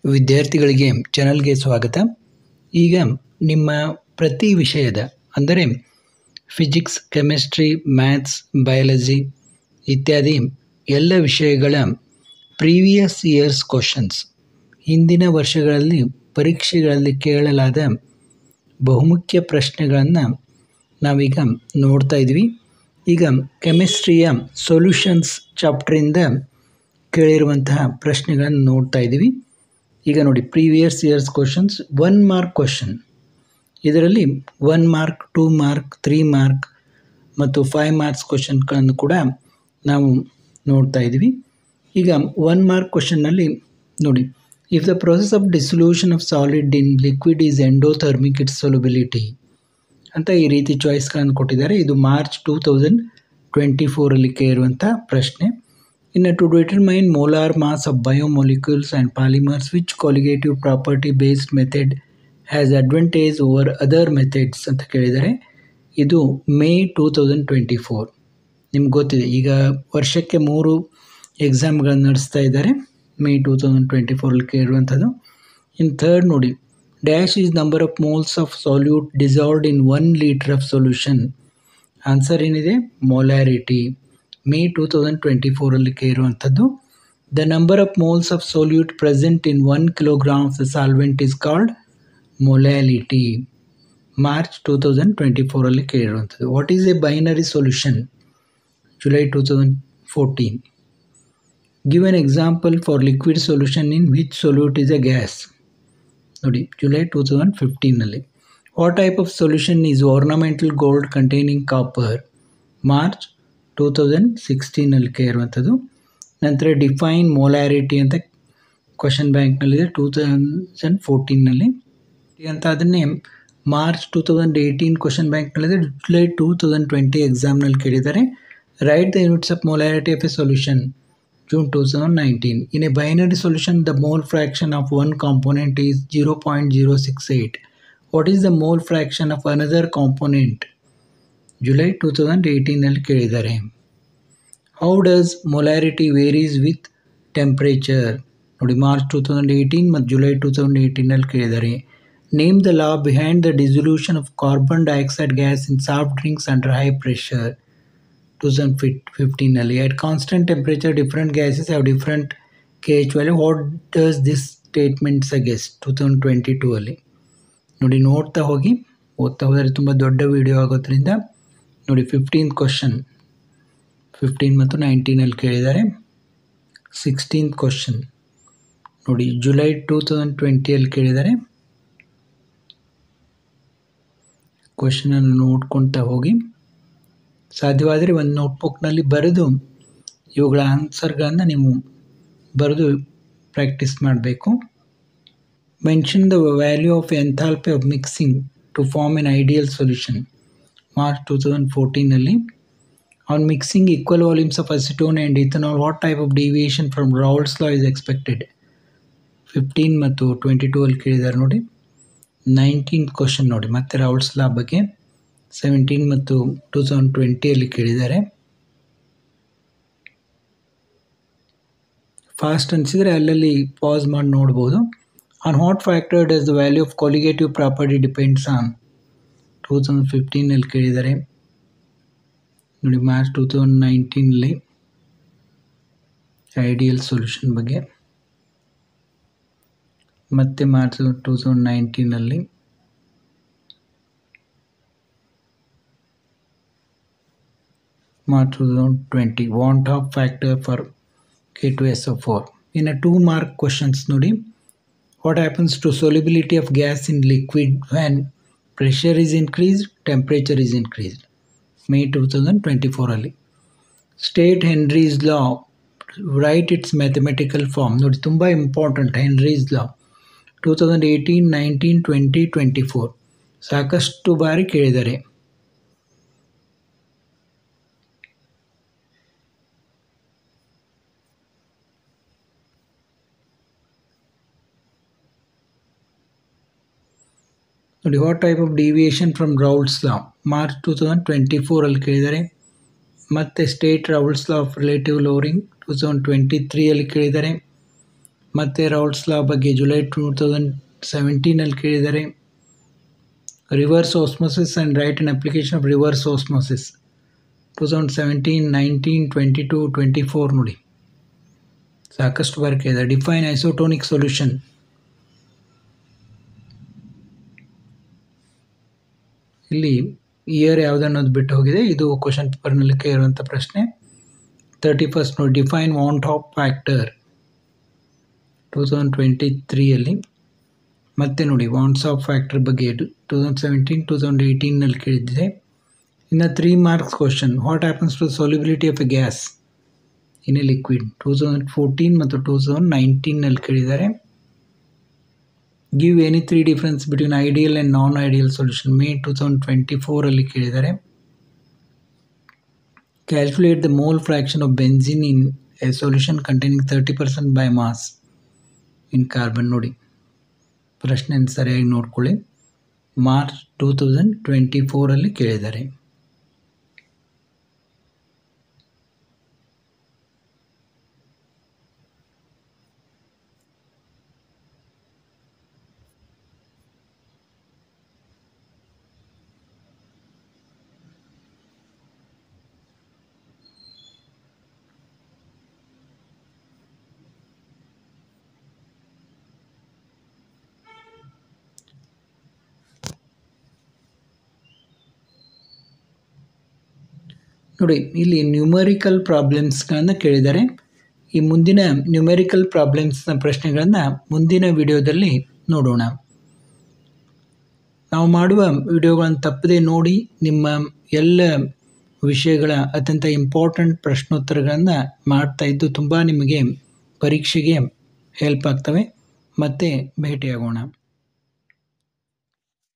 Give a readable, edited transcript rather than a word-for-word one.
ವಿದ್ಯಾರ್ಥಿಗಳಿಗೆ ಚಾನಲ್ಗೆ ಸ್ವಾಗತ. ಈಗ ನಿಮ್ಮ ಪ್ರತಿ ವಿಷಯದ ಅಂದರೆ ಫಿಸಿಕ್ಸ್, ಕೆಮಿಸ್ಟ್ರಿ, ಮ್ಯಾಥ್ಸ್, ಬಯಾಲಜಿ ಇತ್ಯಾದಿ ಎಲ್ಲ ವಿಷಯಗಳ ಪ್ರೀವಿಯಸ್ ಇಯರ್ಸ್ ಕ್ವಶನ್ಸ್, ಹಿಂದಿನ ವರ್ಷಗಳಲ್ಲಿ ಪರೀಕ್ಷೆಗಳಲ್ಲಿ ಕೇಳಲಾದ ಬಹುಮುಖ್ಯ ಪ್ರಶ್ನೆಗಳನ್ನು ನಾವೀಗ ನೋಡ್ತಾ ಇದ್ವಿ. ಈಗ ಕೆಮಿಸ್ಟ್ರಿಯ ಸೊಲ್ಯೂಷನ್ಸ್ ಚಾಪ್ಟ್ರಿಂದ ಕೇಳಿರುವಂತಹ ಪ್ರಶ್ನೆಗಳನ್ನು ನೋಡ್ತಾ ಇದ್ದೀವಿ. ಈಗ ನೋಡಿ, previous years questions 1 mark question. ಇದರಲ್ಲಿ 1 ಮಾರ್ಕ್, 2 ಮಾರ್ಕ್, 3 ಮಾರ್ಕ್ ಮತ್ತು 5 ಮಾರ್ಕ್ಸ್ ಕ್ವಶನ್ಗಳನ್ನು ಕೂಡ ನಾವು ನೋಡ್ತಾ ಇದ್ದೀವಿ. ಈಗ 1 ಮಾರ್ಕ್ ಕ್ವಶನ್ನಲ್ಲಿ ನೋಡಿ, if the process of dissolution of solid in liquid is endothermic its solubility ಅಂತ ಈ ರೀತಿ ಚಾಯ್ಸ್ಗಳನ್ನು ಕೊಟ್ಟಿದ್ದಾರೆ. ಇದು ಮಾರ್ಚ್ 2024 ಕೇಳಿರುವಂಥ ಪ್ರಶ್ನೆ. ಇನ್ನು to determine molar mass of biomolecules and polymers which colligative property based method has advantage over other methods ಅಂತ ಕೇಳಿದರೆ ಇದು ಮೇ 2024. ನಿಮ್ಗೆ ಗೊತ್ತಿದೆ, ಈಗ ವರ್ಷಕ್ಕೆ 3 ಎಕ್ಸಾಮ್ಗಳನ್ನು ನಡೆಸ್ತಾ ಇದ್ದಾರೆ. ಮೇ 2024 ಕೇಳಿರುವಂಥದ್ದು. ಇನ್ ಥರ್ಡ್ ನೋಡಿ, dash is number of moles of solute dissolved in 1 litre of solution. Answer ಏನಿದೆ? ಮೊಲಾರಿಟಿ. ಮೇ 2024 ಕೇಳಿರುವಂಥದ್ದು. The number of moles of solute present in 1 kilogram of the solvent is called molality. March 2024 ಕೇಳಿರುವಂಥದ್ದು. What is a binary solution? July 2014. Give an example for liquid solution in which solute is a gas. ನೋಡಿ, July 2015. What type of solution is ornamental gold containing copper. March 2016 ಕೇಳಿರುವಂಥದ್ದು. ನಂತರ define molarity ಅಂತ question ಬ್ಯಾಂಕ್ನಲ್ಲಿದೆ 2014 ಅಂತ. ಅದನ್ನೇ March 2018 question ಬ್ಯಾಂಕ್ನಲ್ಲಿದೆ. July 2020 ಎಕ್ಸಾಮ್ನಲ್ಲಿ ಕೇಳಿದ್ದಾರೆ. Right the units of molarity of A solution. June 2019. In a binary solution, the mole fraction of one component is 0.068. What is the mole fraction of another component? July 2018 ಕೇಳಿದ್ದಾರೆ. How does molarity varies with temperature? ನೋಡಿ, March 2018 ಮತ್ತು July 2018 ಕೇಳಿದ್ದಾರೆ. Name the law behind the dissolution of carbon dioxide gas in soft drinks under high pressure. 2015. At constant temperature, different gases have different KH value. What does this statement suggest? 2022 ನೋಡಿ, ನೋಡ್ತಾ ಹೋಗಿ, ಓದ್ತಾ ಹೋದರೆ ತುಂಬ ದೊಡ್ಡ video ಆಗೋದ್ರಿಂದ ನೋಡಿ. 15th question 15 ಮತ್ತು 19 ಕೇಳಿದ್ದಾರೆ. 16th ಕ್ವಶನ್ ನೋಡಿ, ಜುಲೈ 2020 ಕೇಳಿದ್ದಾರೆ. ಕ್ವಶನನ್ನು ನೋಡ್ಕೊಳ್ತಾ ಹೋಗಿ, ಸಾಧ್ಯವಾದರೆ ಒಂದು ನೋಟ್ಬುಕ್ನಲ್ಲಿ ಬರೆದು ಇವುಗಳ ಆನ್ಸರ್ಗಳನ್ನು ನೀವು ಬರೆದು ಪ್ರಾಕ್ಟೀಸ್ ಮಾಡಬೇಕು. Mention the value of enthalpy of mixing to form an ideal solution. March 2014. On mixing equal volumes of acetone and ethanol, what type of deviation from Raoult's law is expected. 15 ಮತ್ತು 22 ಕೇಳಿದ್ದಾರೆ ನೋಡಿ. 19th question ನೋಡಿ, ಮತ್ತೆ ರಾಲ್ಸ್ ಲಾ ಬಗ್ಗೆ 17 ಮತ್ತು 2020 ಕೇಳಿದ್ದಾರೆ. Fast ಅನಿಸಿದರೆ ಅಲ್ಲಲ್ಲಿ pass ಮಾಡಿ ನೋಡ್ಬೋದು. On what factor does the value of colligative property depends on. 2015 ಕೇಳಿದ್ದಾರೆ ನೋಡಿ. ಮಾರ್ಚ್ 2019 ಐಡಿಯಲ್ ಸೊಲ್ಯೂಷನ್ ಬಗ್ಗೆ, ಮತ್ತೆ March 2019 March 2020 want of factor for K2SO4. In a 2 mark questions ನೋಡಿ, what happens to solubility of gas in liquid when pressure is increased, temperature is increased. May 2024 state Henry's law, write its mathematical form. ನೋಡಿ, ತುಂಬ important Henry's law. 2018, 19, 20, 24 ಸಾಕಷ್ಟು ಬಾರಿ ಕೇಳಿದ್ದಾರೆ. ನೋಡಿ, what type of deviation from Raoult's law. March 2024 ಕೇಳಿದ್ದಾರೆ. ಮತ್ತು state Raoult's law of relative lowering 2023 ಕೇಳಿದ್ದಾರೆ. ಮತ್ತು ರೌಲ್ಟ್ಸ್ ಲಾ ಬಗ್ಗೆ ಜುಲೈ 2017 ಕೇಳಿದ್ದಾರೆ. Reverse osmosis and write and application of reverse osmosis 2017, 19, 22, 24 ನೋಡಿ, ಸಾಕಷ್ಟು ಬಾರಿ ಕೇಳಿದ್ದಾರೆ. ಡಿಫೈನ್ ಐಸೋಟೋನಿಕ್ ಸೊಲ್ಯೂಷನ್, ಇಲ್ಲಿ ಇಯರ್ ಯಾವುದನ್ನೋದು ಬಿಟ್ಟು ಹೋಗಿದೆ, ಇದು ಕ್ವಶನ್ ಪೇಪರ್ನಲ್ಲಿ ಇರುವಂಥ ಪ್ರಶ್ನೆ. 31 ನೋಡಿ, ಡಿಫೈನ್ ವಾನ್ ಟಾಪ್ ಫ್ಯಾಕ್ಟರ್ 2023 ಮತ್ತೆ ನೋಡಿ ವಾನ್ಸ್ ಆಫ್ ಫ್ಯಾಕ್ಟರ್ ಬಗ್ಗೆ 2017, 2018 ಕೇಳಿದ್ದೆ. ಇನ್ನು 3 marks question, what happens to solubility of a gas in a liquid 2014 ಮತ್ತು 2019 ಕೇಳಿದ್ದಾರೆ. Give any 3 difference between ideal and non ideal solution May 2024 ಕೇಳಿದ್ದಾರೆ. Calculate the mole fraction of benzene in a solution containing 30% by mass in carbon ನೋಡಿ, ಪ್ರಶ್ನೆಯನ್ನು ಸರಿಯಾಗಿ ನೋಡ್ಕೊಳ್ಳಿ. March 2024 ಕೇಳಿದ್ದಾರೆ. ನೋಡಿ, ಇಲ್ಲಿ ನ್ಯೂಮರಿಕಲ್ ಪ್ರಾಬ್ಲಮ್ಸ್ಗಳನ್ನು ಕೇಳಿದ್ದಾರೆ. ಈ ಮುಂದಿನ ನ್ಯೂಮರಿಕಲ್ ಪ್ರಾಬ್ಲಮ್ಸ್ನ ಪ್ರಶ್ನೆಗಳನ್ನು ಮುಂದಿನ ವಿಡಿಯೋದಲ್ಲಿ ನೋಡೋಣ. ನಾವು ಮಾಡುವ ವಿಡಿಯೋಗಳನ್ನು ತಪ್ಪದೆ ನೋಡಿ, ನಿಮ್ಮ ಎಲ್ಲ ವಿಷಯಗಳ ಅತ್ಯಂತ ಇಂಪಾರ್ಟೆಂಟ್ ಪ್ರಶ್ನೋತ್ತರಗಳನ್ನು ಮಾಡ್ತಾಯಿದ್ದು ತುಂಬ ನಿಮಗೆ ಪರೀಕ್ಷೆಗೆ ಹೆಲ್ಪ್ ಆಗ್ತವೆ. ಮತ್ತೆ ಭೇಟಿಯಾಗೋಣ.